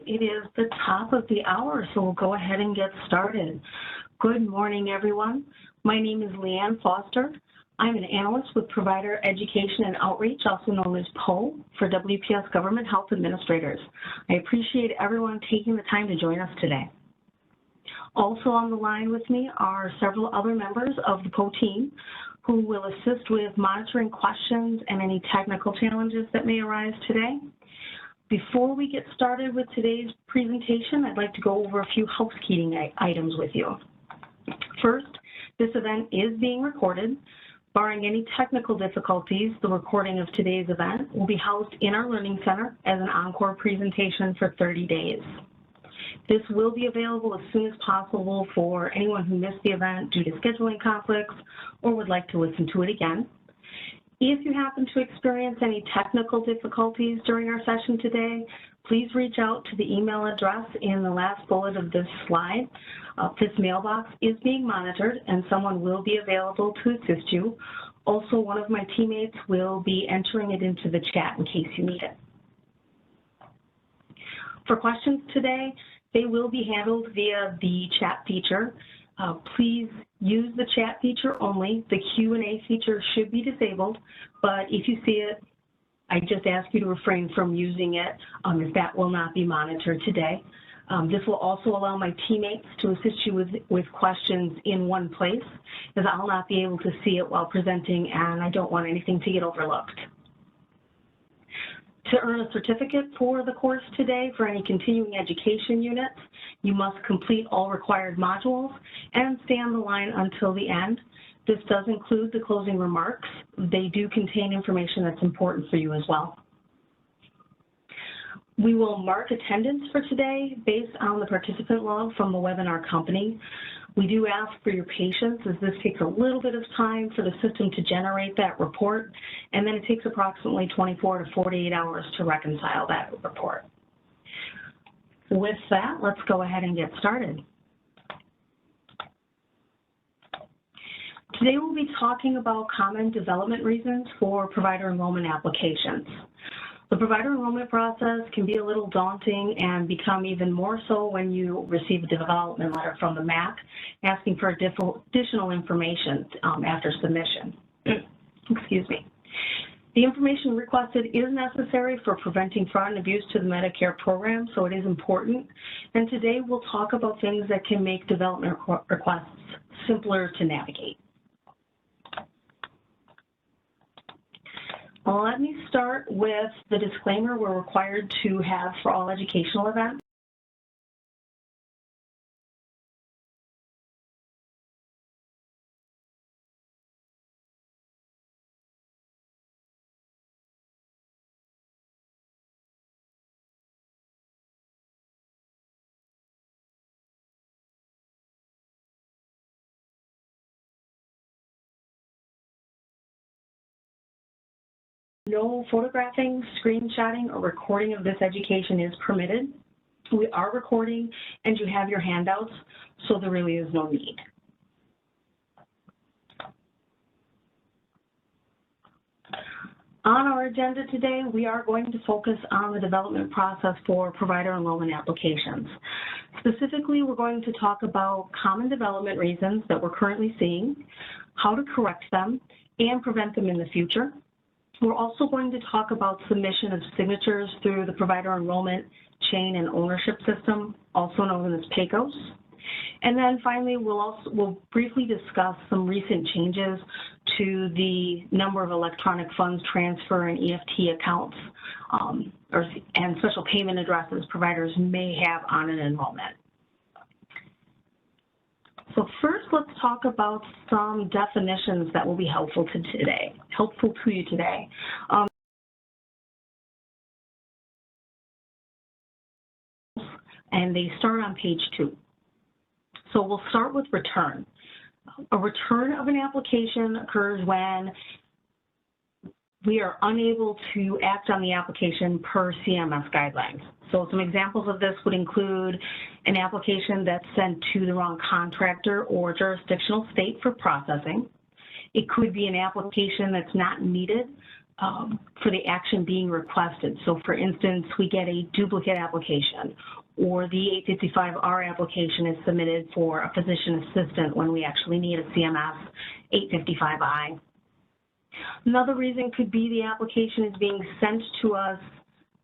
It is the top of the hour, so we'll go ahead and get started. Good morning, everyone. My name is Leanne Foster. I'm an analyst with Provider Education and Outreach, also known as PO, for WPS Government Health Administrators. I appreciate everyone taking the time to join us today. Also on the line with me are several other members of the PO team who will assist with monitoring questions and any technical challenges that may arise today. Before we get started with today's presentation, I'd like to go over a few housekeeping items with you. First, this event is being recorded. Barring any technical difficulties, the recording of today's event will be housed in our Learning Center as an encore presentation for 30 days. This will be available as soon as possible for anyone who missed the event due to scheduling conflicts or would like to listen to it again. If you happen to experience any technical difficulties during our session today, please reach out to the email address in the last bullet of this slide. This mailbox is being monitored and someone will be available to assist you. Also, one of my teammates will be entering it into the chat in case you need it. For questions today, they will be handled via the chat feature. Please use the chat feature only. The Q&A feature should be disabled, but if you see it, I just ask you to refrain from using it if that will not be monitored today. This will also allow my teammates to assist you with questions in one place, as I'll not be able to see it while presenting, and I don't want anything to get overlooked. To earn a certificate for the course today for any continuing education units, you must complete all required modules and stay on the line until the end. This does include the closing remarks. They do contain information that's important for you as well. We will mark attendance for today based on the participant log from the webinar company. We do ask for your patience as this takes a little bit of time for the system to generate that report, and then it takes approximately 24 to 48 hours to reconcile that report. With that, let's go ahead and get started. Today we'll be talking about common development reasons for provider enrollment applications. The provider enrollment process can be a little daunting and become even more so when you receive a development letter from the MAC asking for additional information after submission. Excuse me. The information requested is necessary for preventing fraud and abuse to the Medicare program, so it is important. And today we'll talk about things that can make development requests simpler to navigate. Well, let me start with the disclaimer we're required to have for all educational events. No photographing, screenshotting, or recording of this education is permitted. We are recording and you have your handouts, so there really is no need. On our agenda today, we are going to focus on the development process for provider enrollment applications. Specifically, we're going to talk about common development reasons that we're currently seeing, how to correct them, and prevent them in the future. We're also going to talk about submission of signatures through the provider enrollment chain and ownership system, also known as PACOS. And then finally, we'll briefly discuss some recent changes to the number of electronic funds transfer and EFT accounts and special payment addresses providers may have on an enrollment. So first, let's talk about some definitions that will be helpful to you today. And they start on page 2. So we'll start with return. A return of an application occurs when we are unable to act on the application per CMS guidelines. So some examples of this would include an application that's sent to the wrong contractor or jurisdictional state for processing. It could be an application that's not needed for the action being requested. So for instance, we get a duplicate application, or the 855R application is submitted for a physician assistant when we actually need a CMS 855I. Another reason could be the application is being sent to us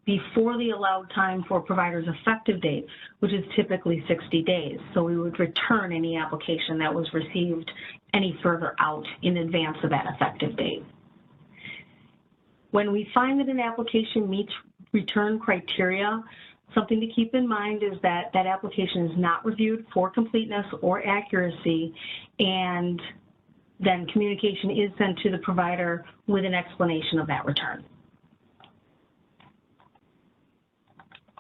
before the allowed time for provider's effective date, which is typically 60 days. So we would return any application that was received any further out in advance of that effective date. When we find that an application meets return criteria, something to keep in mind is that that application is not reviewed for completeness or accuracy, and then communication is sent to the provider with an explanation of that return.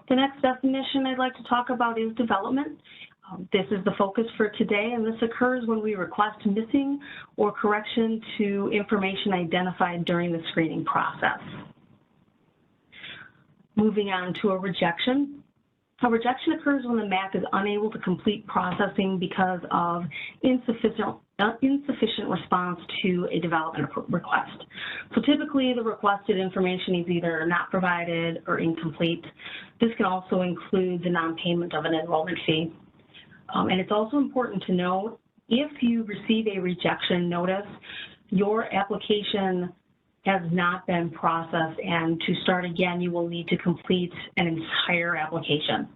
The next definition I'd like to talk about is development. This is the focus for today, and this occurs when we request missing or correction to information identified during the screening process. Moving on to a rejection. A rejection occurs when the MAC is unable to complete processing because of insufficient response to a development request. So typically the requested information is either not provided or incomplete. This can also include the non-payment of an enrollment fee. And it's also important to note, if you receive a rejection notice, your application has not been processed, and to start again, you will need to complete an entire application.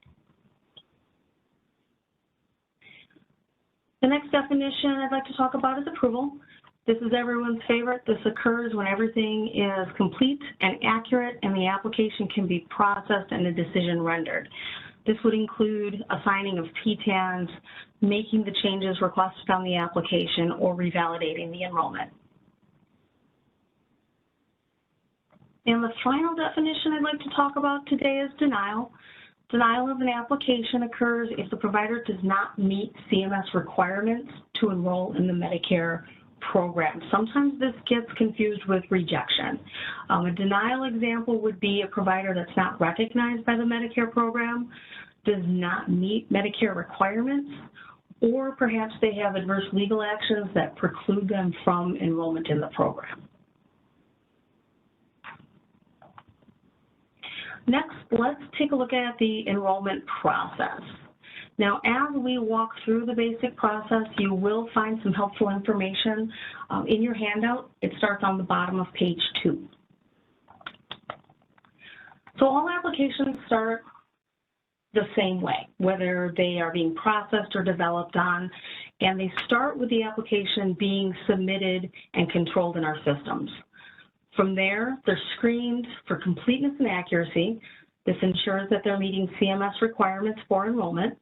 The next definition I'd like to talk about is approval. This is everyone's favorite. This occurs when everything is complete and accurate and the application can be processed and a decision rendered. This would include assigning of PTANs, making the changes requested on the application, or revalidating the enrollment. And the final definition I'd like to talk about today is denial. Denial of an application occurs if the provider does not meet CMS requirements to enroll in the Medicare program. Sometimes this gets confused with rejection. A denial example would be a provider that's not recognized by the Medicare program, does not meet Medicare requirements, or perhaps they have adverse legal actions that preclude them from enrollment in the program. Next, let's take a look at the enrollment process. Now, as we walk through the basic process, you will find some helpful information in your handout. It starts on the bottom of page 2. So all applications start the same way, whether they are being processed or developed on, and they start with the application being submitted and controlled in our systems. From there, they're screened for completeness and accuracy. This ensures that they're meeting CMS requirements for enrollment.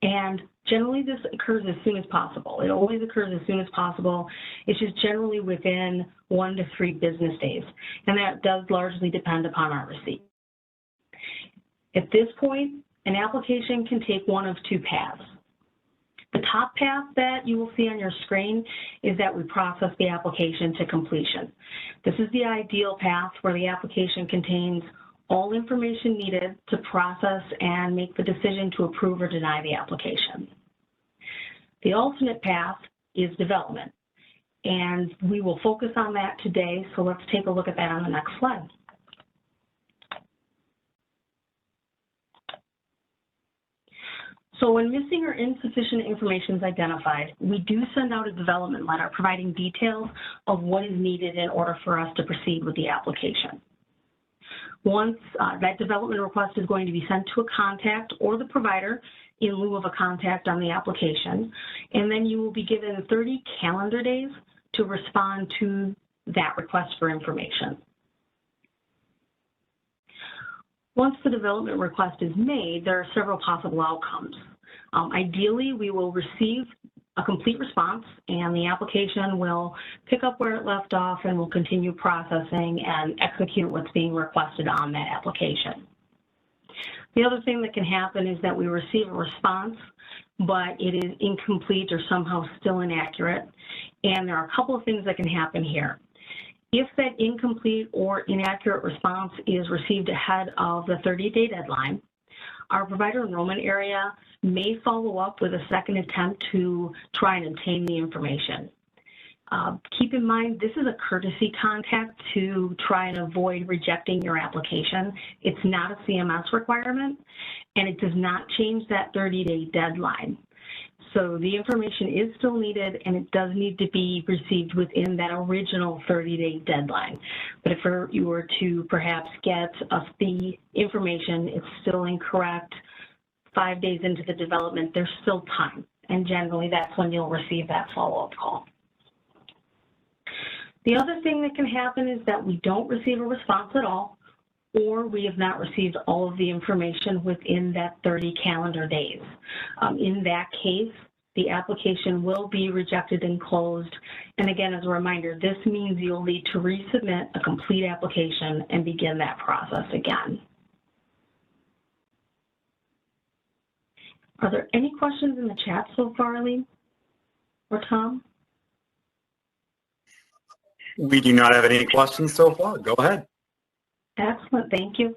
And generally, this occurs as soon as possible. It always occurs as soon as possible. It's just generally within 1 to 3 business days. And that does largely depend upon our receipt. At this point, an application can take one of 2 paths. The top path that you will see on your screen is that we process the application to completion. This is the ideal path where the application contains all information needed to process and make the decision to approve or deny the application. The alternate path is development, and we will focus on that today, so let's take a look at that on the next slide. So when missing or insufficient information is identified, we do send out a development letter providing details of what is needed in order for us to proceed with the application. Once that development request is going to be sent to a contact or the provider in lieu of a contact on the application, and then you will be given 30 calendar days to respond to that request for information. Once the development request is made, there are several possible outcomes. Ideally, we will receive a complete response, and the application will pick up where it left off and will continue processing and execute what's being requested on that application. The other thing that can happen is that we receive a response, but it is incomplete or somehow still inaccurate, and there are a couple of things that can happen here. If that incomplete or inaccurate response is received ahead of the 30-day deadline, our provider enrollment area may follow up with a second attempt to try and obtain the information. Keep in mind, this is a courtesy contact to try and avoid rejecting your application. It's not a CMS requirement, and it does not change that 30-day deadline. So the information is still needed, and it does need to be received within that original 30-day deadline. But if you were to perhaps get the information, it's still incorrect 5 days into the development, there's still time. And generally, that's when you'll receive that follow-up call. The other thing that can happen is that we don't receive a response at all, or we have not received all of the information within that 30 calendar days. In that case, the application will be rejected and closed. And again, as a reminder, this means you'll need to resubmit a complete application and begin that process again. Are there any questions in the chat so far, Eileen or Tom? We do not have any questions so far. Go ahead. Excellent, thank you.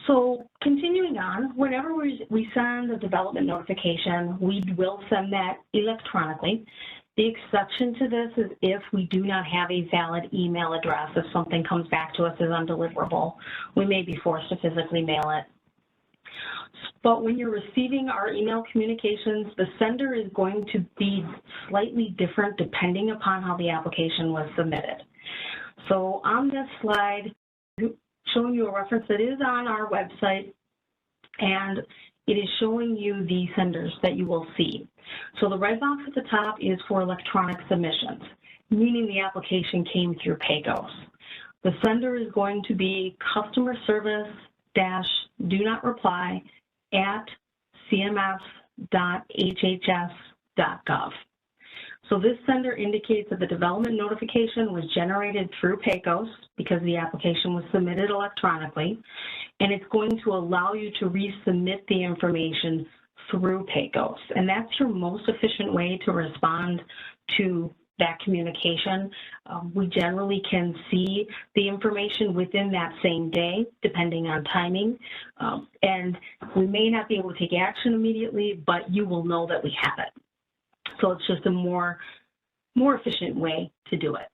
So continuing on, whenever we send a development notification, we will send that electronically. The exception to this is if we do not have a valid email address. If something comes back to us as undeliverable, we may be forced to physically mail it. But when you're receiving our email communications, the sender is going to be slightly different depending upon how the application was submitted. So on this slide, showing you a reference that is on our website, and it is showing you the senders that you will see. So the red box at the top is for electronic submissions, meaning the application came through Pecos. The sender is going to be customer service do not reply at cms.hhs.gov. So this sender indicates that the development notification was generated through Pecos because the application was submitted electronically, and it's going to allow you to resubmit the information through Pecos. And that's your most efficient way to respond to that communication. We generally can see the information within that same day, depending on timing. And we may not be able to take action immediately, but you will know that we have it. So it's just a more efficient way to do it.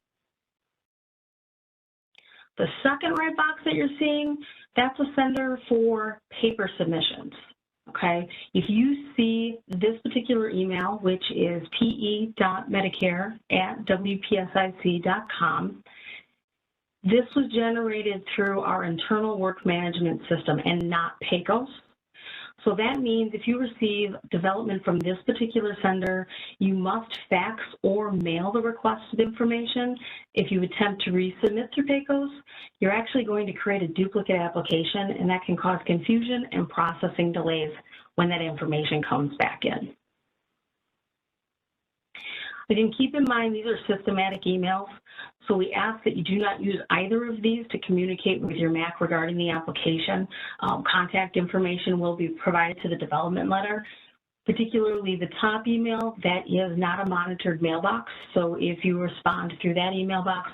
The second red box that you're seeing, that's a sender for paper submissions. Okay, if you see this particular email, which is pe.medicare@wpsic.com, this was generated through our internal work management system and not Pecos. So that means if you receive development from this particular sender, you must fax or mail the requested information. If you attempt to resubmit through Pecos, you're actually going to create a duplicate application, and that can cause confusion and processing delays when that information comes back in. Again, keep in mind these are systematic emails, so we ask that you do not use either of these to communicate with your MAC regarding the application. Contact information will be provided to the development letter, particularly the top email. That is not a monitored mailbox, so if you respond through that email box,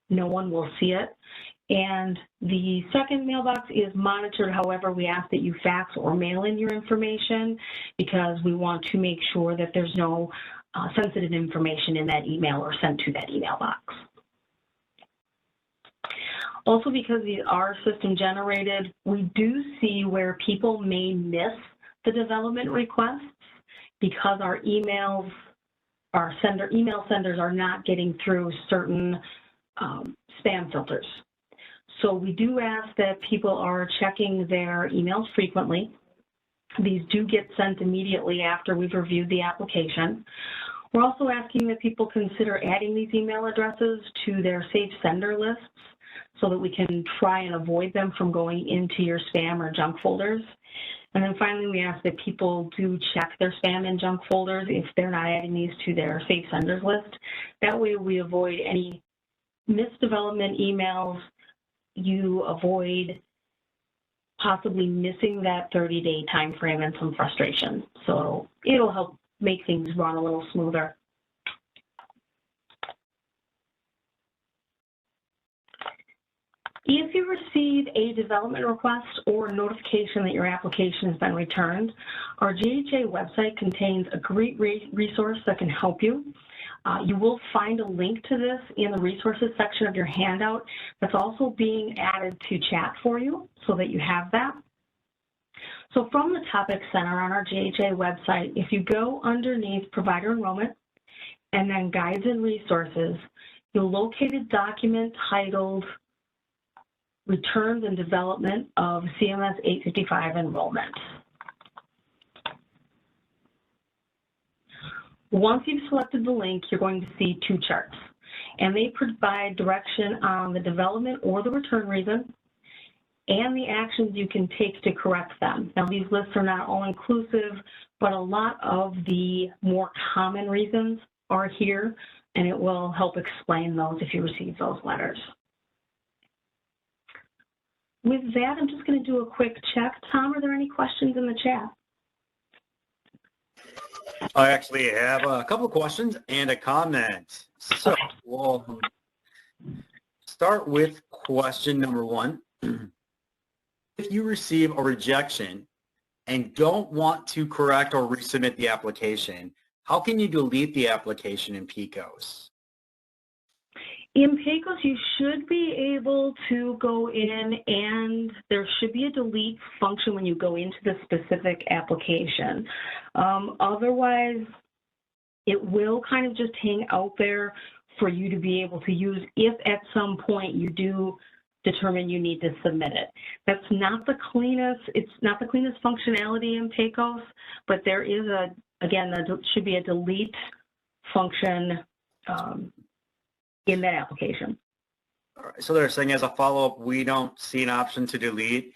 no one will see it. And the second mailbox is monitored. However, we ask that you fax or mail in your information because we want to make sure that there's no sensitive information in that email or sent to that email box. Also, because these are system generated, we do see where people may miss the development requests because our email senders are not getting through certain spam filters. So we do ask that people are checking their emails frequently. These do get sent immediately after we've reviewed the application. We're also asking that people consider adding these email addresses to their safe sender lists so that we can try and avoid them from going into your spam or junk folders. And then finally, we ask that people do check their spam and junk folders if they're not adding these to their safe senders list. That way we avoid any missed development emails. You avoid possibly missing that 30-day time frame and some frustration. So it'll help make things run a little smoother. If you receive a development request or notification that your application has been returned, our GHA website contains a great resource that can help you. You will find a link to this in the resources section of your handout that's also being added to chat for you so that you have that. So from the Topic Center on our GHA website, if you go underneath Provider Enrollment and then Guides and Resources, you'll locate a document titled Returns and Development of CMS 855 Enrollment. Once you've selected the link, you're going to see two charts, and they provide direction on the development or the return reason and the actions you can take to correct them. Now, these lists are not all inclusive, but a lot of the more common reasons are here, and it will help explain those if you receive those letters. With that, I'm just going to do a quick check. Tom, are there any questions in the chat? I actually have a couple of questions and a comment. So we'll start with question number one. If you receive a rejection and don't want to correct or resubmit the application, how can you delete the application in PECOS? In PECOS, you should be able to go in and there should be a delete function when you go into the specific application. Otherwise, it will kind of just hang out there for you to be able to use if at some point you do determine you need to submit it. That's not the cleanest, it's not the cleanest functionality in PECOS, but there is again, there should be a delete function in that application. All right, so they're saying as a follow-up, we don't see an option to delete.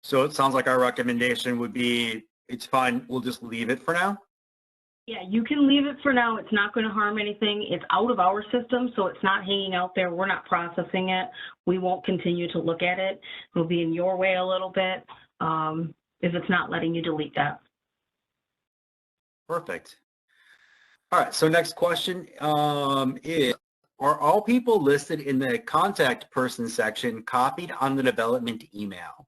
So it sounds like our recommendation would be, it's fine, we'll just leave it for now? Yeah, you can leave it for now. It's not going to harm anything. It's out of our system, so it's not hanging out there. We're not processing it. We won't continue to look at it. It'll be in your way a little bit if it's not letting you delete that. Perfect. All right, so next question is, are all people listed in the contact person section copied on the development email?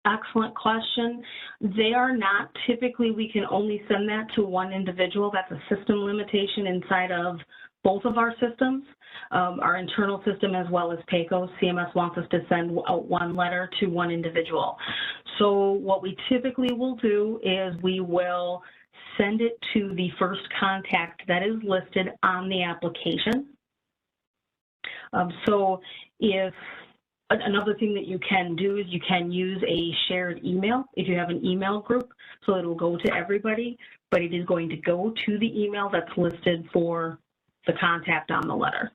Excellent question. They are not. Typically, we can only send that to one individual. That's a system limitation inside of both of our systems, our internal system as well as PECOS. CMS wants us to send out one letter to one individual. So what we typically will do is we will send it to the first contact that is listed on the application. So if another thing that you can do is you can use a shared email if you have an email group, so it will go to everybody, but it is going to go to the email that's listed for the contact on the letter.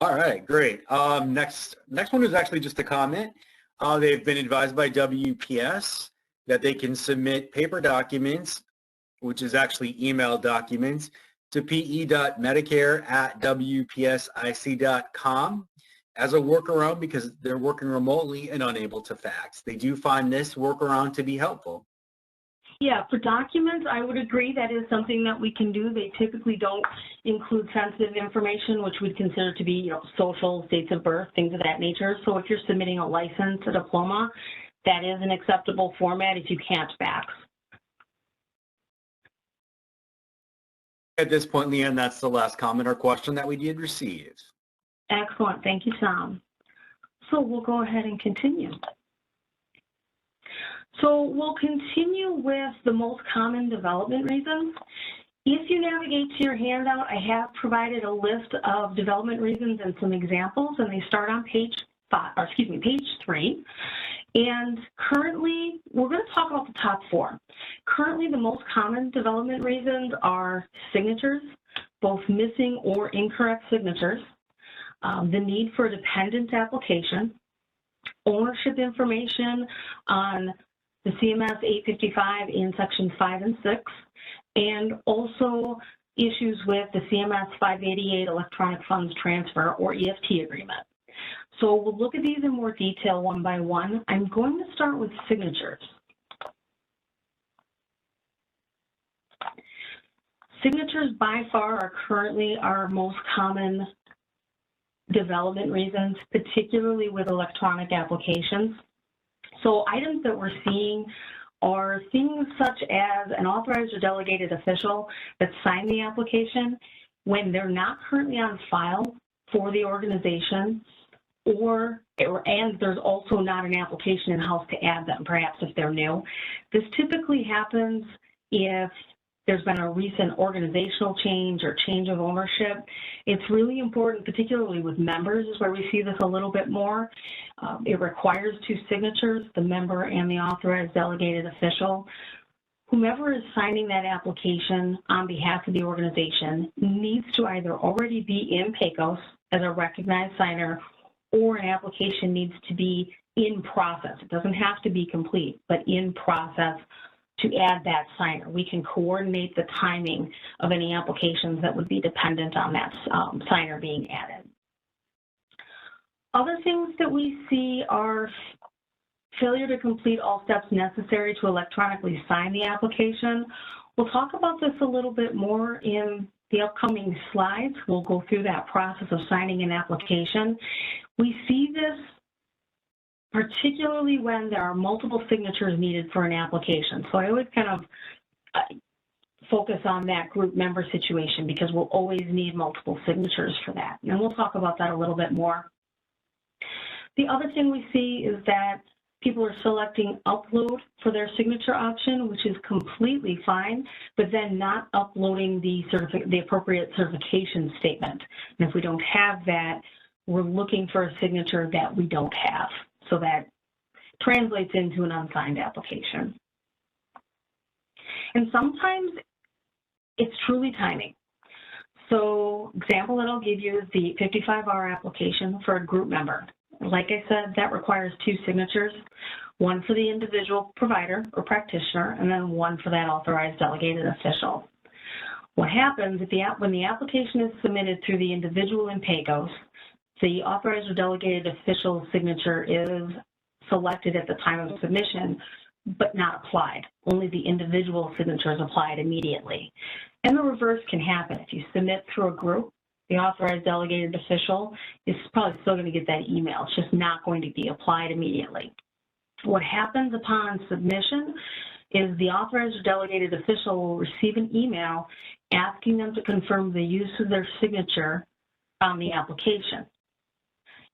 All right, great. Next one is actually just a comment. They've been advised by WPS that they can submit paper documents, which is actually email documents, to pe.medicare@wpsic.com as a workaround because they're working remotely and unable to fax. They do find this workaround to be helpful. Yeah, for documents, I would agree that is something that we can do. They typically don't include sensitive information, which we'd consider to be, social, dates of birth, things of that nature. So if you're submitting a license, a diploma, that is an acceptable format if you can't fax. At this point, Leanne, that's the last comment or question that we did receive. Excellent. Thank you, Tom. So we'll go ahead and continue. So we'll continue with the most common development reasons. If you navigate to your handout, I have provided a list of development reasons and some examples, and they start on page 3. And currently, we're going to talk about the top 4. Currently, the most common development reasons are signatures, both missing or incorrect signatures, the need for a dependent application, ownership information on the CMS 855 in sections 5 and 6, and also issues with the CMS 588 electronic funds transfer or EFT agreement. So we'll look at these in more detail one by one. I'm going to start with signatures. Signatures by far are currently our most common development reasons, particularly with electronic applications. So items that we're seeing are things such as an authorized or delegated official that signed the application when they're not currently on file for the organization, and there's also not an application in-house to add them, perhaps if they're new. This typically happens if there's been a recent organizational change or change of ownership. It's really important, particularly with members, is where we see this a little bit more. It requires 2 signatures, the member and the authorized delegated official. Whomever is signing that application on behalf of the organization needs to either already be in PACOS as a recognized signer, or an application needs to be in process. It doesn't have to be complete, but in process to add that signer. We can coordinate the timing of any applications that would be dependent on that signer being added. Other things that we see are failure to complete all steps necessary to electronically sign the application. We'll talk about this a little bit more in the upcoming slides. We'll go through that process of signing an application. We see this particularly when there are multiple signatures needed for an application. So I always kind of focus on that group member situation because we'll always need multiple signatures for that. And we'll talk about that a little bit more. The other thing we see is that people are selecting upload for their signature option, which is completely fine, but then not uploading the appropriate certification statement. And if we don't have that, we're looking for a signature that we don't have. So that translates into an unsigned application. And sometimes it's truly timing. So example that I'll give you is the 55R application for a group member. Like I said, that requires 2 signatures, one for the individual provider or practitioner, and then one for that authorized delegated official. What happens when the application is submitted through the individual in PACOS, the authorized or delegated official signature is selected at the time of submission, but not applied. Only the individual signature is applied immediately. And the reverse can happen. If you submit through a group, the authorized delegated official is probably still going to get that email. It's just not going to be applied immediately. What happens upon submission is the authorized or delegated official will receive an email asking them to confirm the use of their signature on the application.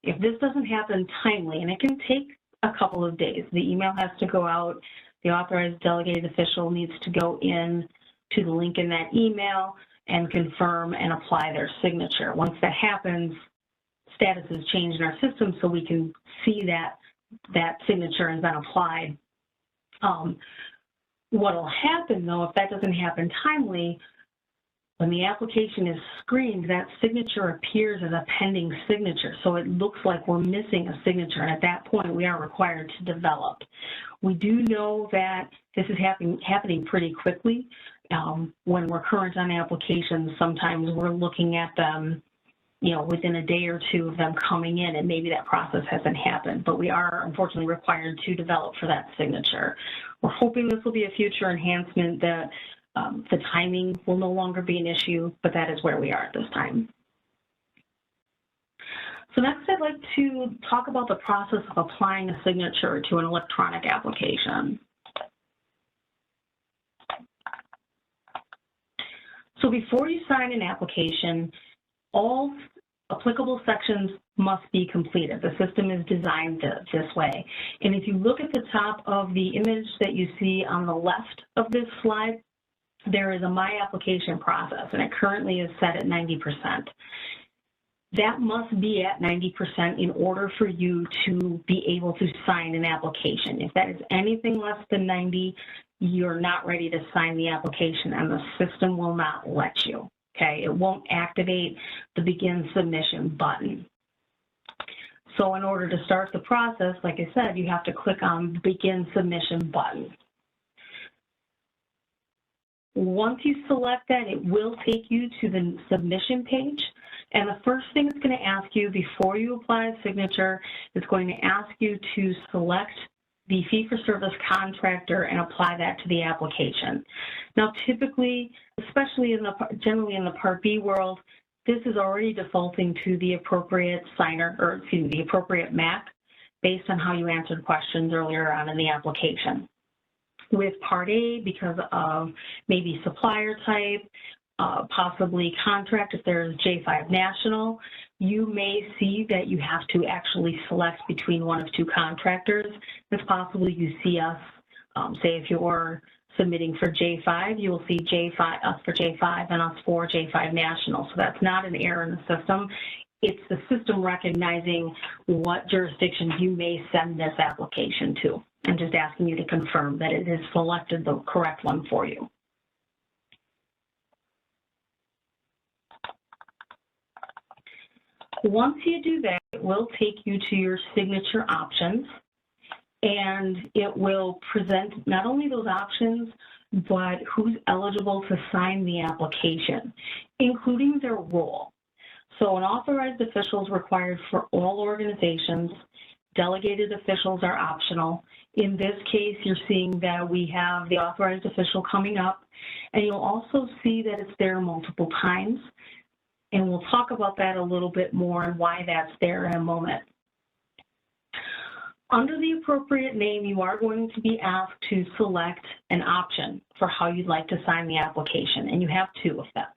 If this doesn't happen timely, and it can take a couple of days, the email has to go out, the authorized delegated official needs to go in to the link in that email and confirm and apply their signature. Once that happens, status is changed in our system so we can see that that signature has been applied. What will happen though, if that doesn't happen timely, when the application is screened, that signature appears as a pending signature. So it looks like we're missing a signature. And at that point, we are required to develop. We do know that this is happening pretty quickly. When we're current on applications, sometimes we're looking at them, within a day or 2 of them coming in, and maybe that process hasn't happened. But we are unfortunately required to develop for that signature. We're hoping this will be a future enhancement that the timing will no longer be an issue, but that is where we are at this time. So next, I'd like to talk about the process of applying a signature to an electronic application. So before you sign an application, all applicable sections must be completed. The system is designed this way. And if you look at the top of the image that you see on the left of this slide, there is a My Application process, and it currently is set at 90%. That must be at 90% in order for you to be able to sign an application. If that is anything less than 90, you're not ready to sign the application, and the system will not let you, okay? It won't activate the Begin Submission button. So in order to start the process, like I said, you have to click on the Begin Submission button. Once you select that, it will take you to the submission page. And the first thing it's going to ask you before you apply a signature, it's going to ask you to select the fee-for-service contractor and apply that to the application. Now, typically, especially generally in the Part B world, this is already defaulting to the appropriate signer, or excuse me, the appropriate MAC based on how you answered questions earlier on in the application. With Part A, because of maybe supplier type, possibly contract, if there's J5 National, you may see that you have to actually select between one of two contractors. It's possible you see us, say if you're submitting for J5, you will see us for J5 and us for J5 National. So that's not an error in the system. It's the system recognizing what jurisdictions you may send this application to and just asking you to confirm that it has selected the correct one for you. Once you do that, it will take you to your signature options, and it will present not only those options, but who's eligible to sign the application, including their role. So an authorized official is required for all organizations. Delegated officials are optional. In this case, you're seeing that we have the authorized official coming up, and you'll also see that it's there multiple times. And we'll talk about that a little bit more and why that's there in a moment. Under the appropriate name, you are going to be asked to select an option for how you'd like to sign the application, and you have two of them.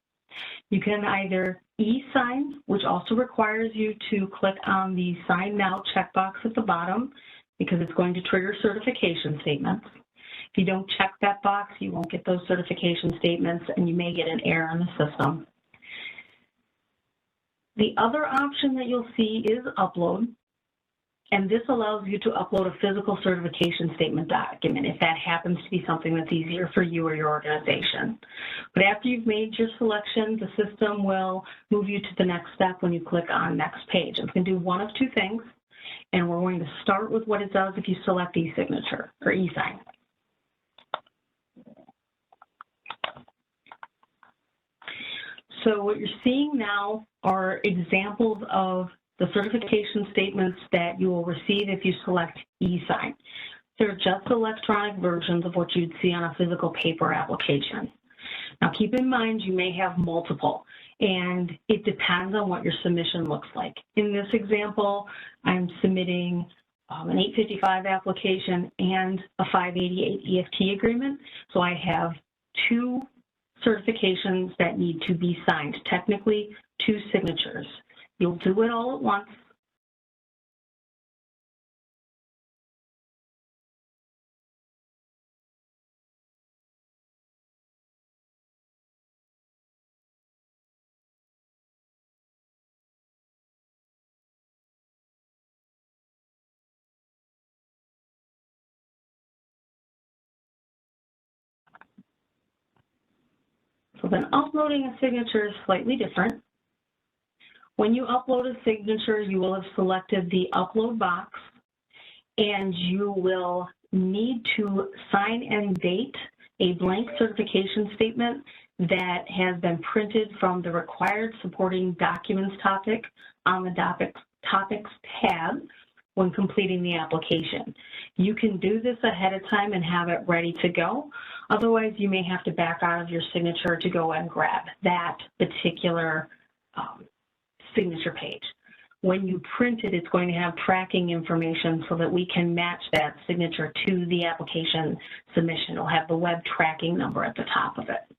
You can either e-sign, which also requires you to click on the Sign Now checkbox at the bottom because it's going to trigger certification statements. If you don't check that box, you won't get those certification statements, and you may get an error in the system. The other option that you'll see is upload, and this allows you to upload a physical certification statement document if that happens to be something that's easier for you or your organization. But after you've made your selection, the system will move you to the next step when you click on Next Page. It's going to do one of two things, and we're going to start with what it does if you select e-signature or e-sign. So what you're seeing now are examples of the certification statements that you will receive if you select e-sign. They're just electronic versions of what you'd see on a physical paper application. Now keep in mind you may have multiple, and it depends on what your submission looks like. In this example, I'm submitting an 855 application and a 588 EFT agreement, so I have two certifications that need to be signed, technically two signatures. You'll do it all at once. So then uploading a signature is slightly different. When you upload a signature, you will have selected the upload box, and you will need to sign and date a blank certification statement that has been printed from the required supporting documents topic on the topics tab when completing the application. You can do this ahead of time and have it ready to go. Otherwise, you may have to back out of your signature to go and grab that particular signature page. When you print it, it's going to have tracking information so that we can match that signature to the application submission. It'll have the web tracking number at the top of it.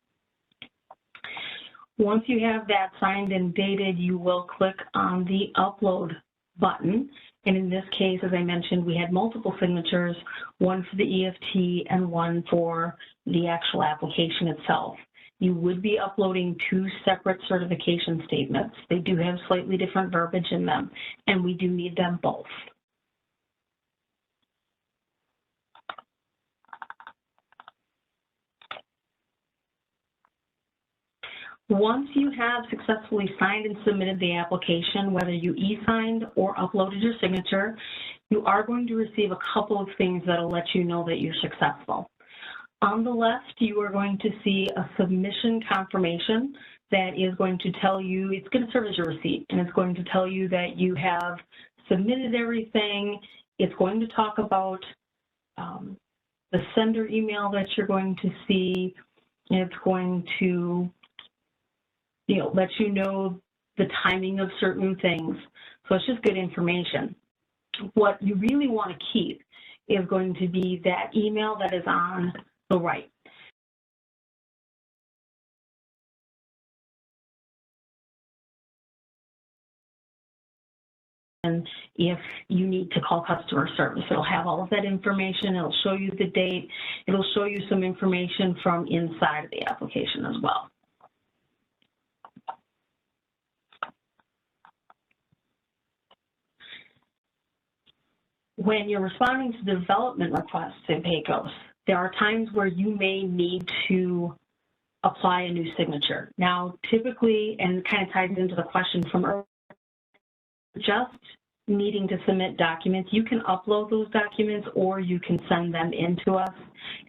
Once you have that signed and dated, you will click on the upload button. And in this case, as I mentioned, we had multiple signatures, one for the EFT and one for the actual application itself. You would be uploading two separate certification statements. They do have slightly different verbiage in them, and we do need them both. Once you have successfully signed and submitted the application, whether you e-signed or uploaded your signature, you are going to receive a couple of things that will let you know that you're successful. On the left, you are going to see a submission confirmation that is going to tell you, it's going to serve as your receipt, and it's going to tell you that you have submitted everything. It's going to talk about the sender email that you're going to see. It's going to let you know the timing of certain things. So it's just good information. What you really want to keep is going to be that email that is on the right. And if you need to call customer service, it'll have all of that information. It'll show you the date. It'll show you some information from inside of the application as well. When you're responding to development requests in PAYCOS, there are times where you may need to apply a new signature. Now, typically, and kind of ties into the question from earlier, just needing to submit documents, you can upload those documents or you can send them in to us,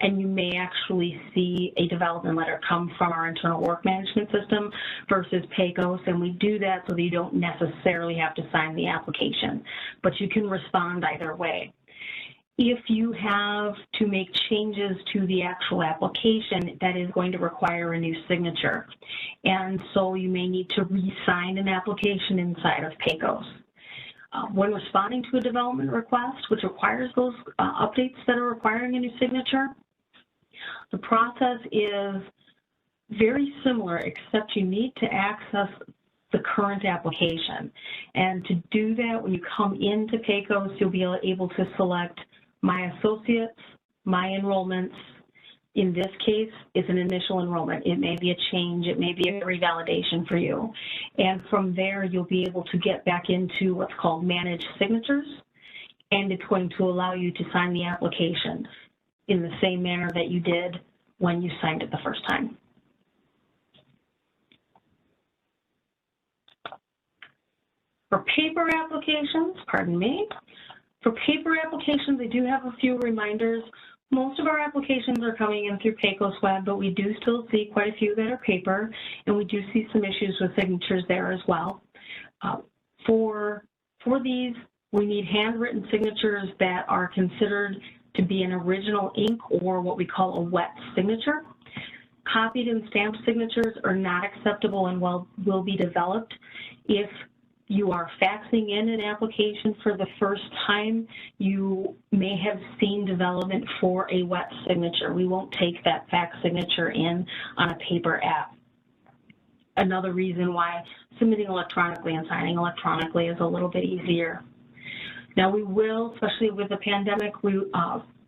and you may actually see a development letter come from our internal work management system versus PAYCOS, and we do that so that you don't necessarily have to sign the application, but you can respond either way. If you have to make changes to the actual application, that is going to require a new signature. And so you may need to re-sign an application inside of PAYCOS. When responding to a development request, which requires those updates that are requiring a new signature, the process is very similar, except you need to access the current application. And to do that, when you come into PAYCOS, you'll be able to select My Associates, My Enrollments. In this case, it's an initial enrollment. It may be a change, it may be a revalidation for you. And from there, you'll be able to get back into what's called Manage Signatures, and it's going to allow you to sign the application in the same manner that you did when you signed it the first time. For paper applications, for paper applications, I do have a few reminders. Most of our applications are coming in through PAYCOS Web, but we do still see quite a few that are paper, and we do see some issues with signatures there as well. For these, we need handwritten signatures that are considered to be an original ink or what we call a wet signature. Copied and stamped signatures are not acceptable and will be developed. If you are faxing in an application for the first time, you may have seen development for a wet signature. We won't take that fax signature in on a paper app. Another reason why submitting electronically and signing electronically is a little bit easier. Now we will, especially with the pandemic, we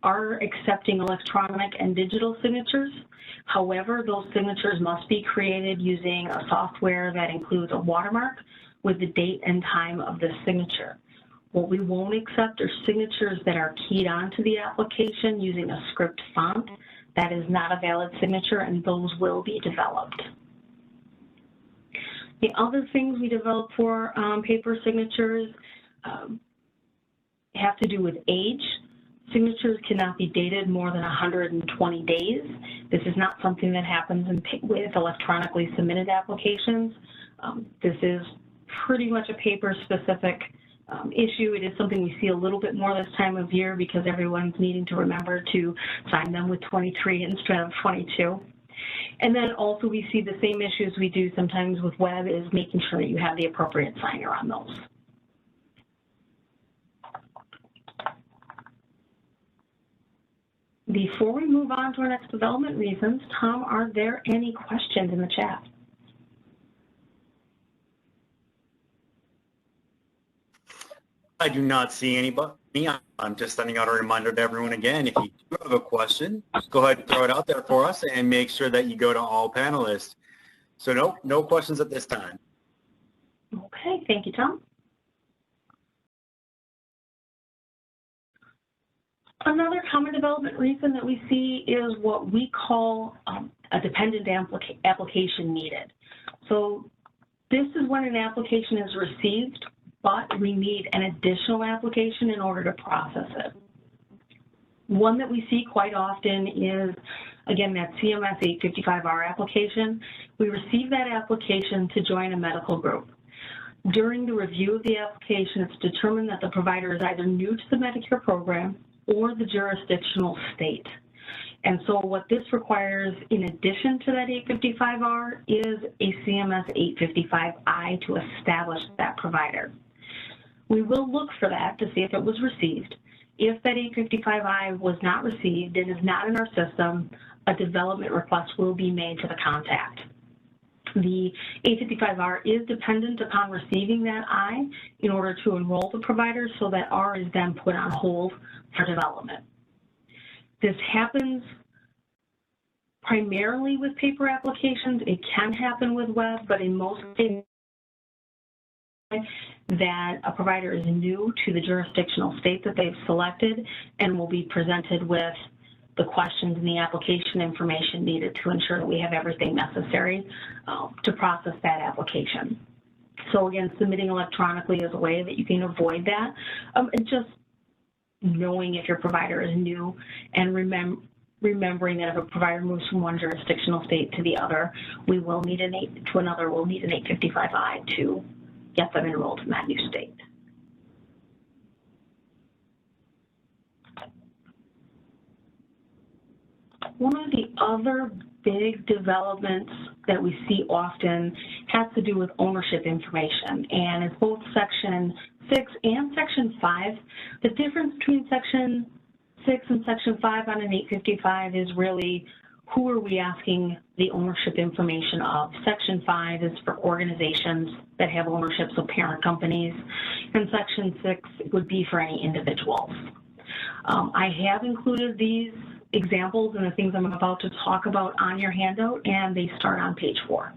are accepting electronic and digital signatures. However, those signatures must be created using a software that includes a watermark with the date and time of the signature. What we won't accept are signatures that are keyed onto the application using a script font. That is not a valid signature, and those will be developed. The other things we develop for paper signatures have to do with age. Signatures cannot be dated more than 120 days. This is not something that happens with electronically submitted applications. This is pretty much a paper-specific issue. It is something we see a little bit more this time of year because everyone's needing to remember to sign them with 23 instead of 22. And then also we see the same issues we do sometimes with web is making sure that you have the appropriate signer on those. Before we move on to our next development reasons, Tom, are there any questions in the chat? I do not see anybody. I'm just sending out a reminder to everyone again. If you do have a question, just go ahead and throw it out there for us and make sure that you go to all panelists. So no questions at this time. Okay, thank you, Tom. Another common development reason that we see is what we call a dependent application needed. So this is when an application is received, but we need an additional application in order to process it. One that we see quite often is, again, that CMS 855R application. We receive that application to join a medical group. During the review of the application, it's determined that the provider is either new to the Medicare program or the jurisdictional state. And so what this requires, in addition to that 855R, is a CMS 855I to establish that provider. We will look for that to see if it was received. If that 855I was not received and is not in our system, a development request will be made to the contact. The 855R is dependent upon receiving that I in order to enroll the provider, so that R is then put on hold for development. This happens primarily with paper applications. It can happen with web, but in most cases, that a provider is new to the jurisdictional state that they've selected and will be presented with the questions and the application information needed to ensure that we have everything necessary to process that application. So again, submitting electronically is a way that you can avoid that. And just knowing if your provider is new and remembering that if a provider moves from one jurisdictional state to the other, we will need an 855I to get them enrolled in that new state. One of the other big developments that we see often has to do with ownership information, and it's both Section 6 and Section 5. The difference between Section 6 and Section 5 on an 855 is really who are we asking the ownership information of. Section 5 is for organizations that have ownership, so parent companies, and Section 6 would be for any individuals. I have included these examples and the things I'm about to talk about on your handout, and they start on page 4.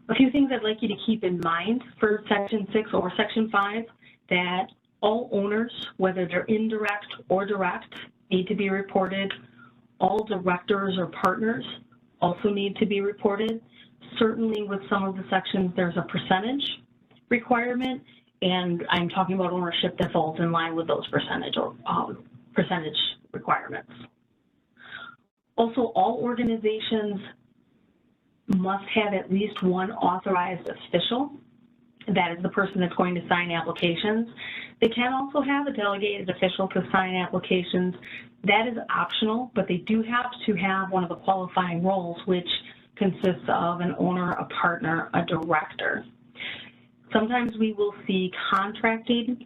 A few things I'd like you to keep in mind for Section 6 or Section 5, that all owners, whether they're indirect or direct, need to be reported. All directors or partners also need to be reported. Certainly with some of the sections, there's a percentage requirement, and I'm talking about ownership that falls in line with those percentage requirements. Also, all organizations must have at least one authorized official. That is the person that's going to sign applications. They can also have a delegated official to sign applications. That is optional, but they do have to have one of the qualifying roles, which consists of an owner, a partner, a director. Sometimes we will see contracted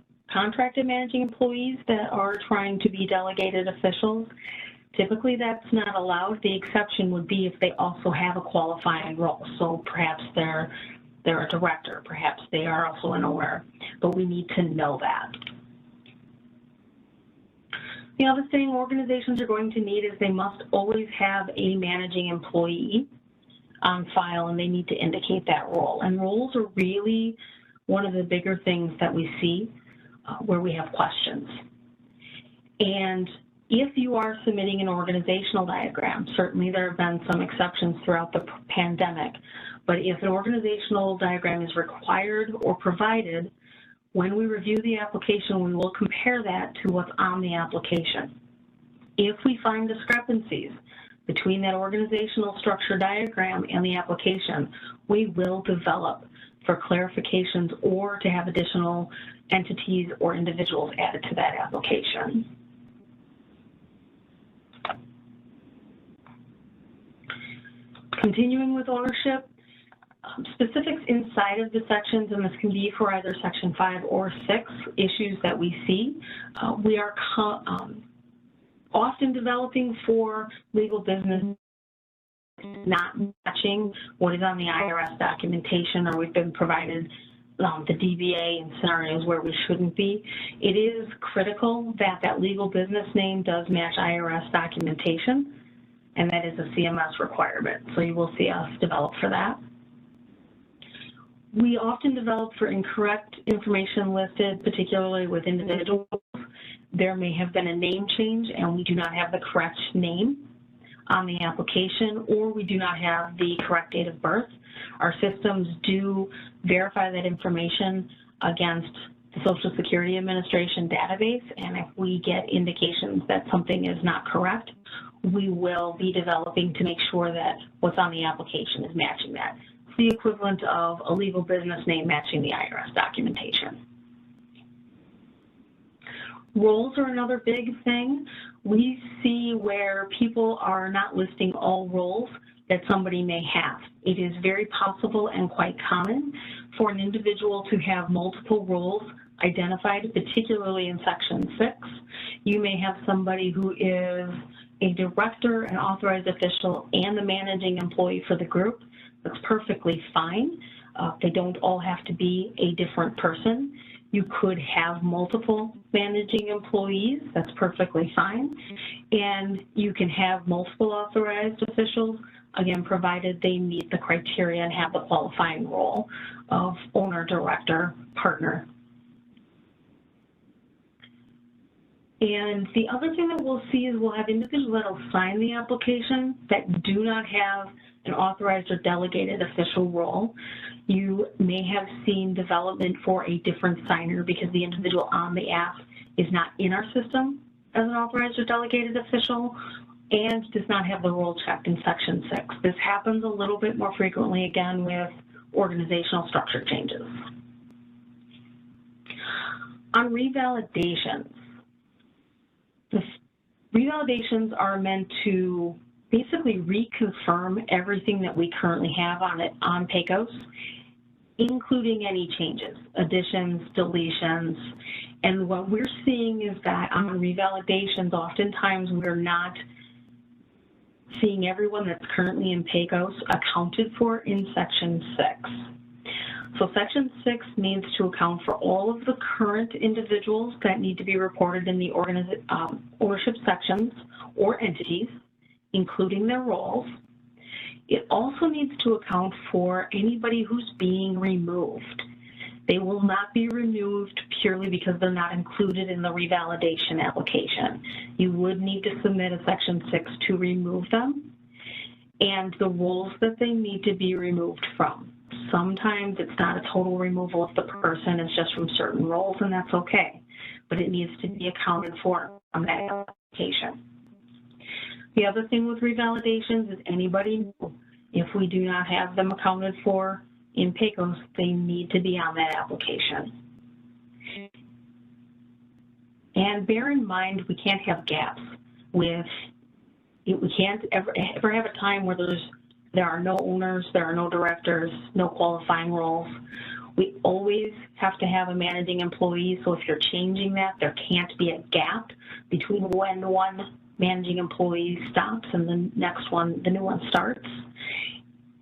managing employees that are trying to be delegated officials. Typically that's not allowed. The exception would be if they also have a qualifying role. So perhaps they're a director, perhaps they are also an owner, but we need to know that. The other thing organizations are going to need is they must always have a managing employee on file, and they need to indicate that role. And roles are really one of the bigger things that we see where we have questions. And if you are submitting an organizational diagram, certainly there have been some exceptions throughout the pandemic, but if an organizational diagram is required or provided, when we review the application, we will compare that to what's on the application. If we find discrepancies between that organizational structure diagram and the application, we will develop for clarifications or to have additional entities or individuals added to that application. Continuing with ownership, specifics inside of the sections, and this can be for either Section 5 or 6 issues that we see. We are often developing for legal business not matching what is on the IRS documentation, or we've been provided the DBA in scenarios where we shouldn't be. It is critical that that legal business name does match IRS documentation, and that is a CMS requirement. So you will see us develop for that. We often develop for incorrect information listed, particularly with individuals. There may have been a name change and we do not have the correct name on the application, or we do not have the correct date of birth. Our systems do verify that information against the Social Security Administration database, and if we get indications that something is not correct, we will be developing to make sure that what's on the application is matching that. It's the equivalent of a legal business name matching the IRS documentation. Roles are another big thing. we see where people are not listing all roles that somebody may have. It is very possible and quite common for an individual to have multiple roles identified, particularly in Section 6. You may have somebody who is a director, an authorized official, and the managing employee for the group. That's perfectly fine. They don't all have to be a different person. You could have multiple managing employees. That's perfectly fine. And you can have multiple authorized officials, again, provided they meet the criteria and have the qualifying role of owner, director, partner. And the other thing that we'll see is we'll have individuals that will sign the application that do not have an authorized or delegated official role. You may have seen development for a different signer because the individual on the app is not in our system as an authorized or delegated official and does not have the role checked in Section 6. This happens a little bit more frequently, again, with organizational structure changes. On revalidations, the revalidations are meant to basically reconfirm everything that we currently have on PAYCOS, including any changes, additions, deletions. And what we're seeing is that on revalidations, oftentimes we're not seeing everyone that's currently in PAYCOS accounted for in Section 6. So Section 6 needs to account for all of the current individuals that need to be reported in the ownership sections or entities, including their roles. It also needs to account for anybody who's being removed. They will not be removed purely because they're not included in the revalidation application. You would need to submit a Section 6 to remove them and the roles that they need to be removed from. Sometimes it's not a total removal of the person, it's just from certain roles, and that's okay. But it needs to be accounted for on that application. The other thing with revalidations is anybody new, if we do not have them accounted for in PAYCOS, they need to be on that application. And bear in mind, we can't have gaps with, we can't ever have a time where there are no owners, there are no directors, no qualifying roles. We always have to have a managing employee, so if you're changing that, there can't be a gap between when one managing employee stops and the next one, the new one starts.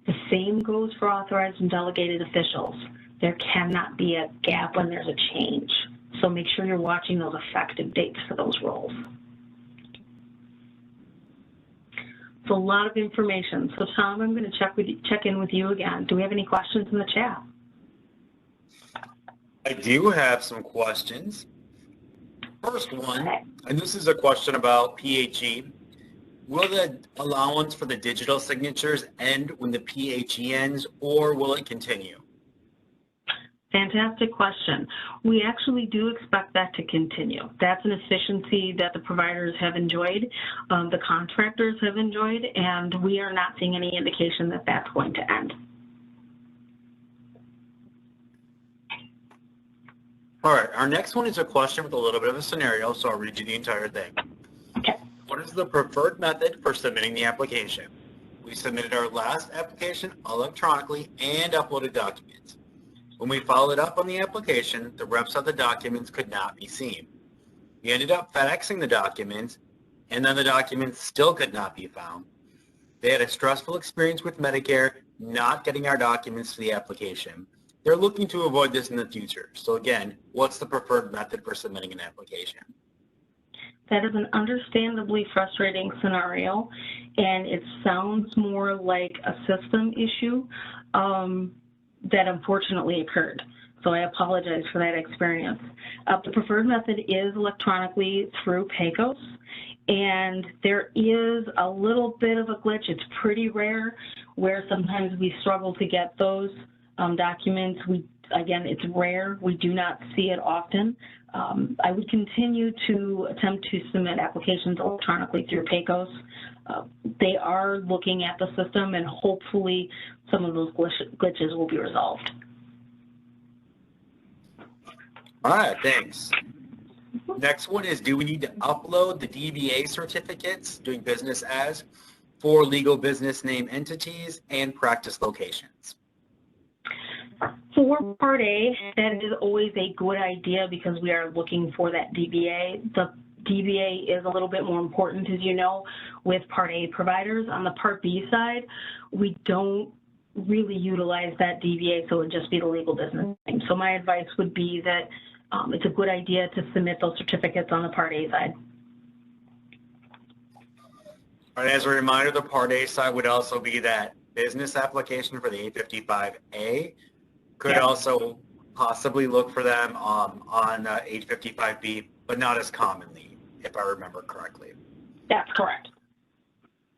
The same goes for authorized and delegated officials. There cannot be a gap when there's a change. So make sure you're watching those effective dates for those roles. It's a lot of information. So Tom, I'm going to check in with you again. Do we have any questions in the chat? I do have some questions. First one, and this is a question about PHE. Will the allowance for the digital signatures end when the PHE ends, or will it continue? Fantastic question. We actually do expect that to continue. That's an efficiency that the providers have enjoyed, the contractors have enjoyed, and we are not seeing any indication that that's going to end. All right, our next one is a question with a little bit of a scenario, so I'll read you the entire thing. Okay. What is the preferred method for submitting the application? We submitted our last application electronically and uploaded documents. When we followed up on the application, the rep said the documents could not be seen. We ended up FedExing the documents, and then the documents still could not be found. They had a stressful experience with Medicare not getting our documents to the application. They're looking to avoid this in the future. So again, what's the preferred method for submitting an application? That is an understandably frustrating scenario, and it sounds more like a system issue that unfortunately occurred. So I apologize for that experience. The preferred method is electronically through PAYCOS, and there is a little bit of a glitch. It's pretty rare where sometimes we struggle to get those documents. Again, it's rare. We do not see it often. I would continue to attempt to submit applications electronically through PAYCOS. They are looking at the system, and hopefully some of those glitches will be resolved. All right, thanks. Next one is, do we need to upload the DBA certificates, doing business as, for legal business name entities and practice locations? For Part A, that is always a good idea because we are looking for that DBA. The DBA is a little bit more important, as you know, with Part A providers. On the Part B side, we don't really utilize that DBA, so it would just be the legal business name. So my advice would be that it's a good idea to submit those certificates on the Part A side. All right, as a reminder, the Part A side would also be that business application for the 855A. Could also possibly look for them on 855B, but not as commonly, if I remember correctly. That's correct.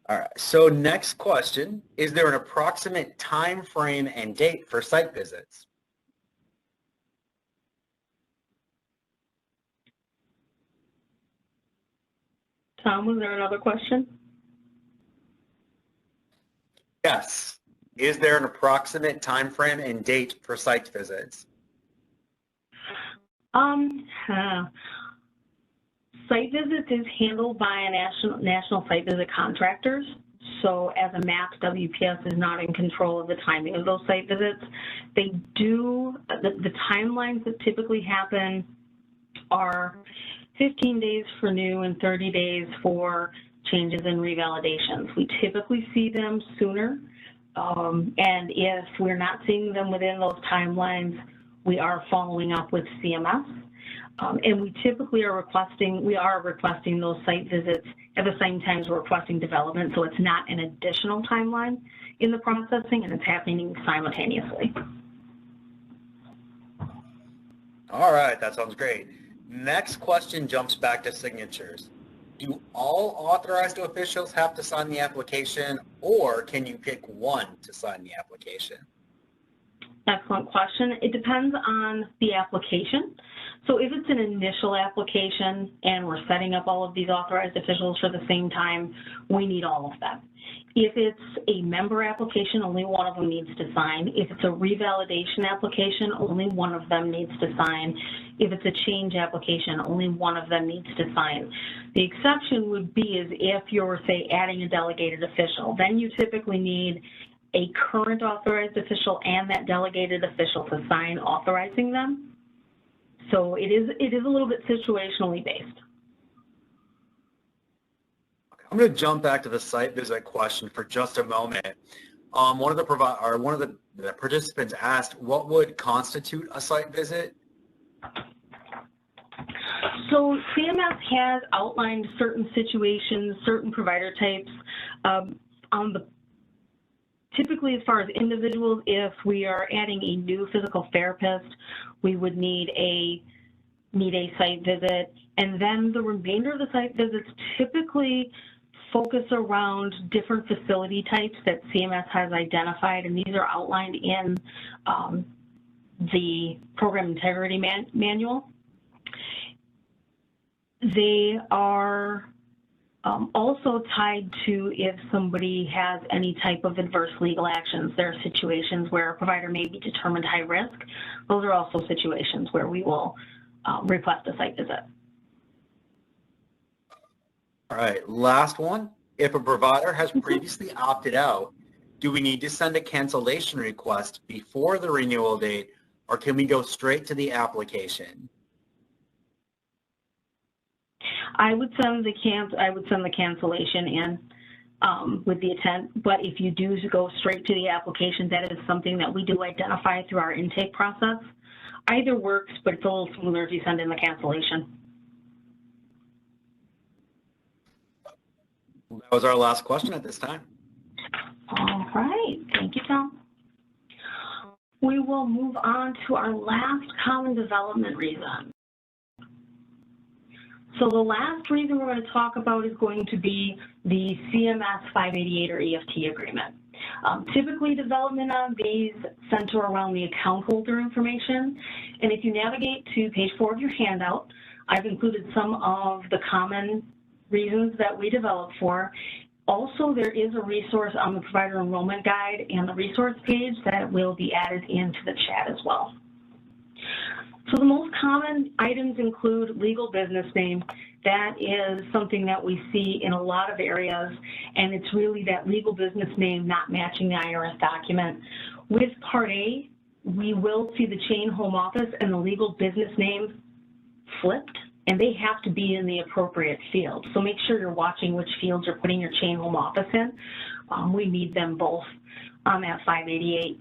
All right, so next question, is there an approximate time frame and date for site visits? Tom, was there another question? Yes. Is there an approximate time frame and date for site visits? Site visits is handled by a national site visit contractors. So as a MAP, WPS is not in control of the timing of those site visits. They do, the timelines that typically happen are 15 days for new and 30 days for changes and revalidations. We typically see them sooner. And if we're not seeing them within those timelines, we are following up with CMS. And we typically are requesting those site visits at the same time as we're requesting development, so it's not an additional timeline in the processing, and it's happening simultaneously. All right, that sounds great. Next question jumps back to signatures. Do all authorized officials have to sign the application, or can you pick one to sign the application? Excellent question. It depends on the application. So if it's an initial application and we're setting up all of these authorized officials for the same time, we need all of them. If it's a member application, only one of them needs to sign. If it's a revalidation application, only one of them needs to sign. If it's a change application, only one of them needs to sign. The exception would be is if you're, say, adding a delegated official, then you typically need a current authorized official and that delegated official to sign authorizing them. So it is a little bit situationally based. I'm going to jump back to the site visit question for just a moment. One of the participants asked, what would constitute a site visit? So CMS has outlined certain situations, certain provider types. Typically, as far as individuals, if we are adding a new physical therapist, we would need a site visit. And then the remainder of the site visits typically focus around different facility types that CMS has identified, and these are outlined in the Program Integrity Manual. They are also tied to if somebody has any type of adverse legal actions. There are situations where a provider may be determined high risk. Those are also situations where we will request a site visit. All right, last one. If a provider has previously opted out, do we need to send a cancellation request before the renewal date, or can we go straight to the application? I would send the cancellation in with the intent, but if you do go straight to the application, that is something that we do identify through our intake process. Either works, but it's a little smoother if you send in the cancellation. That was our last question at this time. All right, thank you, Tom. We will move on to our last common development reason. So the last reason we're going to talk about is going to be the CMS 588 or EFT agreement. Typically, development on these center around the account holder information. And if you navigate to page 4 of your handout, I've included some of the common reasons that we develop for. Also, there is a resource on the provider enrollment guide and the resource page that will be added into the chat as well. So the most common items include legal business name. That is something that we see in a lot of areas, and it's really that legal business name not matching the IRS document. With Part A, we will see the chain home office and the legal business name flipped, and they have to be in the appropriate field. So make sure you're watching which fields you're putting your chain home office in. We need them both at 588.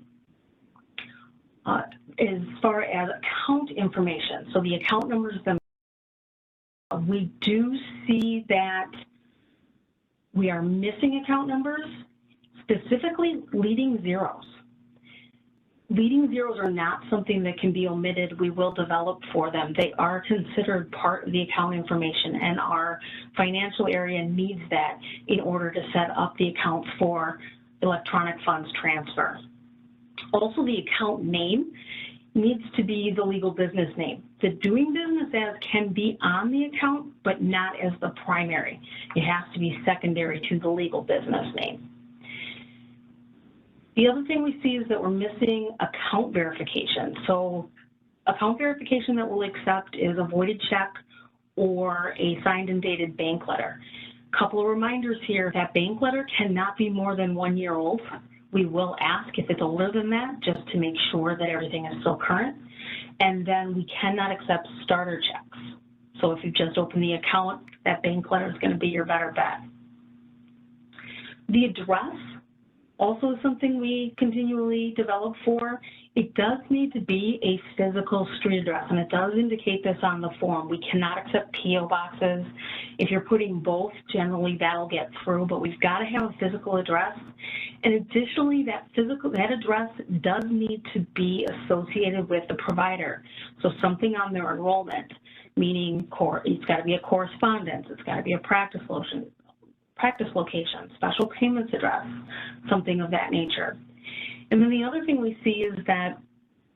As far as account information, so the account numbers, we do see that we are missing account numbers, specifically leading zeros. Leading zeros are not something that can be omitted. We will develop for them. They are considered part of the account information, and our financial area needs that in order to set up the account for electronic funds transfer. Also, the account name needs to be the legal business name. The doing business as can be on the account, but not as the primary. It has to be secondary to the legal business name. The other thing we see is that we're missing account verification. So account verification that we'll accept is a voided check or a signed and dated bank letter. Couple of reminders here, that bank letter cannot be more than 1 year old. We will ask if it's older than that, just to make sure that everything is still current. And then we cannot accept starter checks. So if you've just opened the account, that bank letter is going to be your better bet. The address also is something we continually develop for. It does need to be a physical street address, and it does indicate this on the form. We cannot accept PO boxes. If you're putting both, generally that'll get through, but we've got to have a physical address. And additionally, that address does need to be associated with the provider. So something on their enrollment, meaning it's got to be a correspondence, it's got to be a practice location, special payments address, something of that nature. And then the other thing we see is that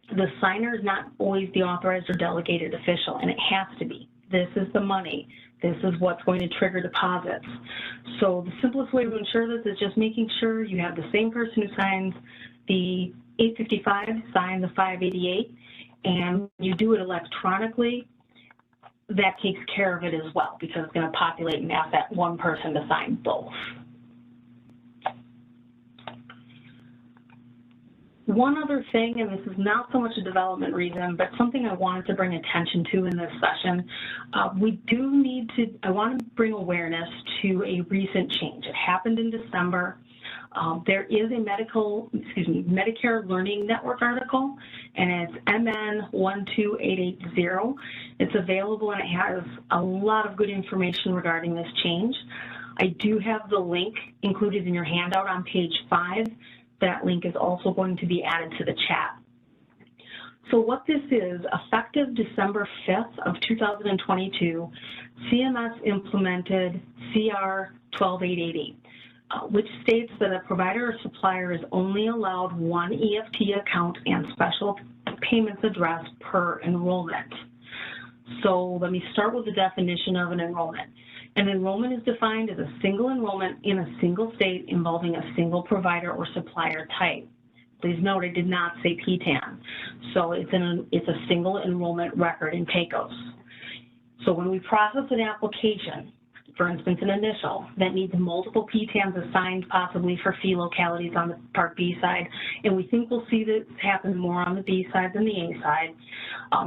the signer is not always the authorized or delegated official, and it has to be. This is the money. This is what's going to trigger deposits. So the simplest way to ensure this is just making sure you have the same person who signs the 855, sign the 588, and you do it electronically. That takes care of it as well, because it's going to populate and ask that one person to sign both. One other thing, and this is not so much a development reason, but something I wanted to bring attention to in this session, I want to bring awareness to a recent change. It happened in December. There is a Medicare Learning Network article, and it's MN 12880. It's available, and it has a lot of good information regarding this change. I do have the link included in your handout on page 5. That link is also going to be added to the chat. So what this is, effective December 5th of 2022, CMS implemented CR 12880. Which states that a provider or supplier is only allowed one EFT account and special payments address per enrollment. So let me start with the definition of an enrollment. An enrollment is defined as a single enrollment in a single state involving a single provider or supplier type. Please note I did not say PTAN. So it's a single enrollment record in PACOS. So when we process an application, for instance, an initial that needs multiple PTANs assigned possibly for fee localities on the Part B side, and we think we'll see this happen more on the B side than the A side,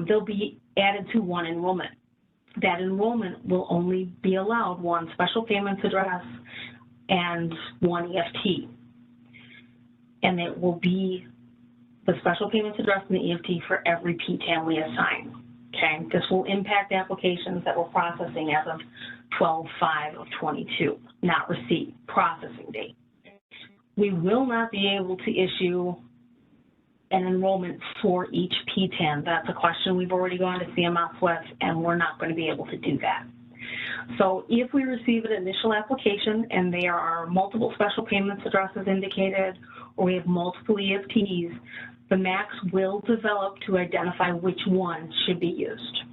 they'll be added to one enrollment. That enrollment will only be allowed one special payments address and one EFT. And it will be the special payments address and the EFT for every PTAN we assign. Okay, this will impact applications that we're processing as of 12/5/22, not receipt, processing date. We will not be able to issue an enrollment for each PTAN. That's a question we've already gone to CMS with, and we're not going to be able to do that. So if we receive an initial application and there are multiple special payments addresses indicated, or we have multiple EFTs, the MACs will develop to identify which one should be used.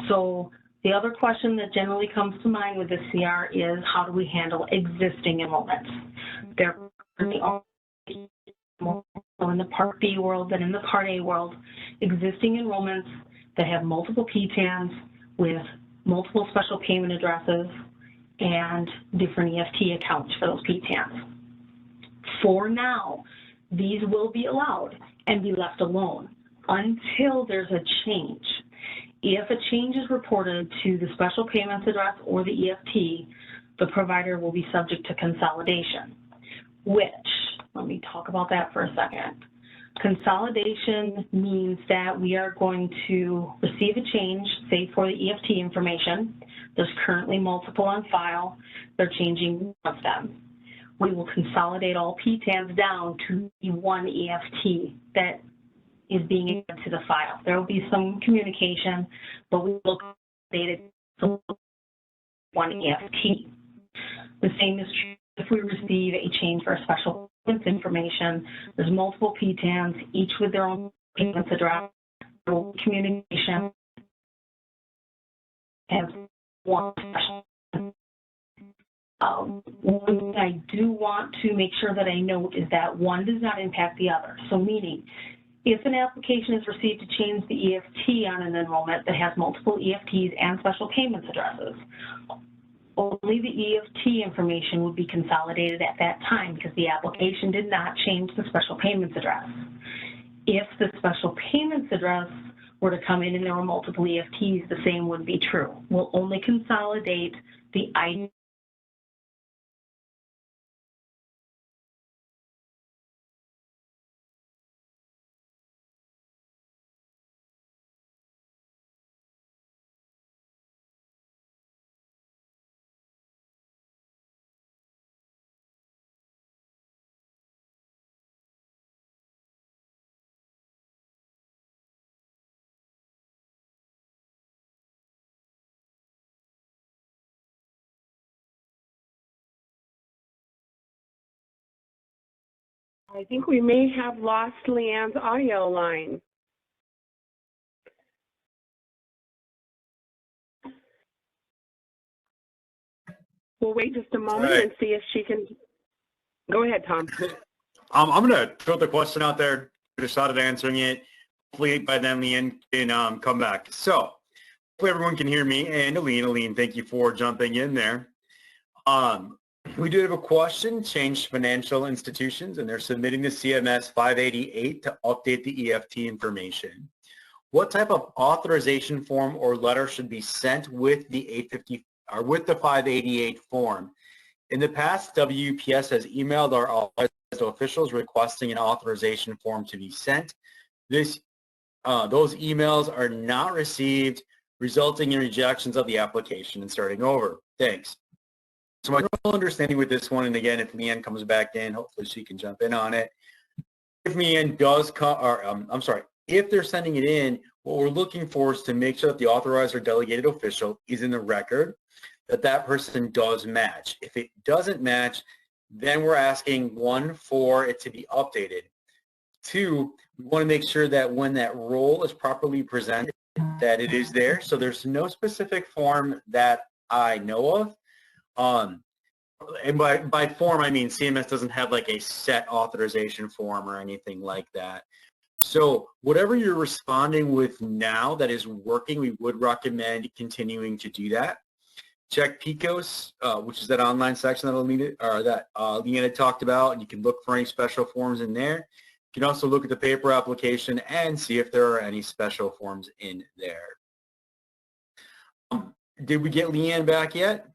So the other question that generally comes to mind with the CR is, how do we handle existing enrollments? There are in the Part B world than in the Part A world, existing enrollments that have multiple PTANs with multiple special payment addresses and different EFT accounts for those PTANs. For now, these will be allowed and be left alone until there's a change. If a change is reported to the special payments address or the EFT, the provider will be subject to consolidation, which, let me talk about that for a second. Consolidation means that we are going to receive a change, say for the EFT information. There's currently multiple on file. They're changing one of them. We will consolidate all PTANs down to one EFT that is being added to the file. There will be some communication, but we will consolidate it to one EFT. The same is true if we receive a change for a special payments information. There's multiple PTANs, each with their own payments address, communication, and one special. One thing I do want to make sure that I note is that one does not impact the other. So meaning, if an application is received to change the EFT on an enrollment that has multiple EFTs and special payments addresses, only the EFT information would be consolidated at that time because the application did not change the special payments address. If the special payments address were to come in and there were multiple EFTs, the same would be true. We'll only consolidate the ID. I think we may have lost Leanne's audio line. We'll wait just a moment and see if she can. Go ahead, Tom. I'm going to throw the question out there, get a shot at answering it. Hopefully by then Leanne can come back. So hopefully everyone can hear me. And Aline, thank you for jumping in there. We do have a question, Change Financial Institutions, and they're submitting the CMS 588 to update the EFT information. What type of authorization form or letter should be sent with the 850 or with the 588 form? In the past, WPS has emailed our authorized officials requesting an authorization form to be sent. Those emails are not received, resulting in rejections of the application and starting over. Thanks. So my overall understanding with this one, and again, if Leanne comes back in, hopefully she can jump in on it. If Leanne does come, or I'm sorry, if they're sending it in, what we're looking for is to make sure that the authorized or delegated official is in the record, that that person does match. If it doesn't match, then we're asking, one, for it to be updated. Two, we want to make sure that when that role is properly presented, that it is there. So there's no specific form that I know of. And by form, I mean CMS doesn't have like a set authorization form or anything like that. So whatever you're responding with now that is working, we would recommend continuing to do that. Check PICOS, which is that online section that Leanne talked about, and you can look for any special forms in there. You can also look at the paper application and see if there are any special forms in there. Did we get Leanne back yet?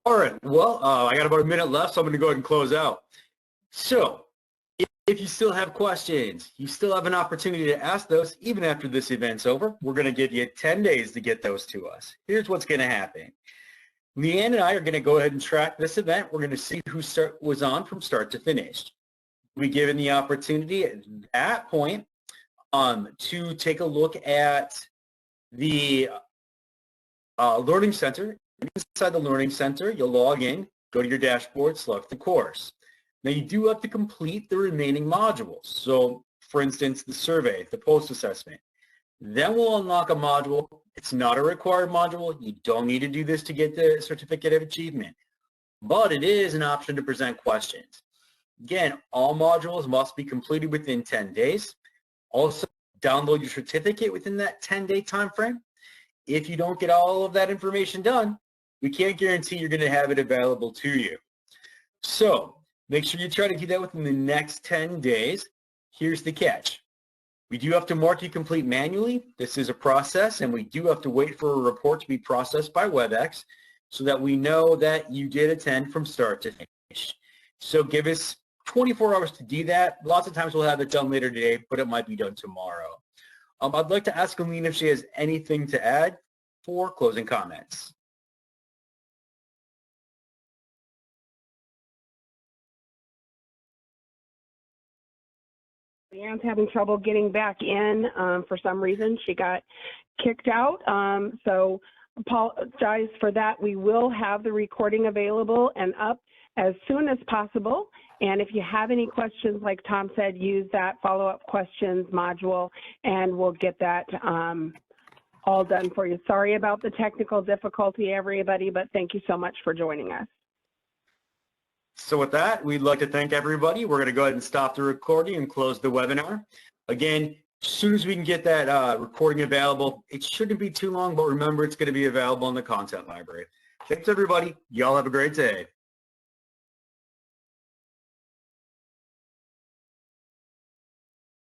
All right, well, I got about a minute left, so I'm going to go ahead and close out. So if you still have questions, you still have an opportunity to ask those even after this event's over. We're going to give you 10 days to get those to us. Here's what's going to happen. Leanne and I are going to go ahead and track this event. We're going to see who was on from start to finish. We given the opportunity at that point to take a look at the Learning Center. Inside the Learning Center, you'll log in, go to your dashboard, select the course. Now you do have to complete the remaining modules. So for instance, the survey, the post-assessment. Then we'll unlock a module. It's not a required module. You don't need to do this to get the certificate of achievement, but it is an option to present questions. Again, all modules must be completed within 10 days. Also, download your certificate within that 10-day time frame. If you don't get all of that information done, we can't guarantee you're going to have it available to you. So make sure you try to do that within the next 10 days. Here's the catch. We do have to mark you complete manually. This is a process, and we do have to wait for a report to be processed by WebEx so that we know that you did attend from start to finish. So give us 24 hours to do that. Lots of times we'll have it done later today, but it might be done tomorrow. I'd like to ask Alina if she has anything to add for closing comments. Leanne's having trouble getting back in for some reason. She got kicked out. So apologize for that. We will have the recording available and up as soon as possible. And if you have any questions, like Tom said, use that follow-up questions module and we'll get that all done for you. Sorry about the technical difficulty, everybody, but thank you so much for joining us. So with that, we'd like to thank everybody. We're going to go ahead and stop the recording and close the webinar. Again, as soon as we can get that recording available, it shouldn't be too long, but remember, it's going to be available in the content library. Thanks, everybody. Y'all have a great day.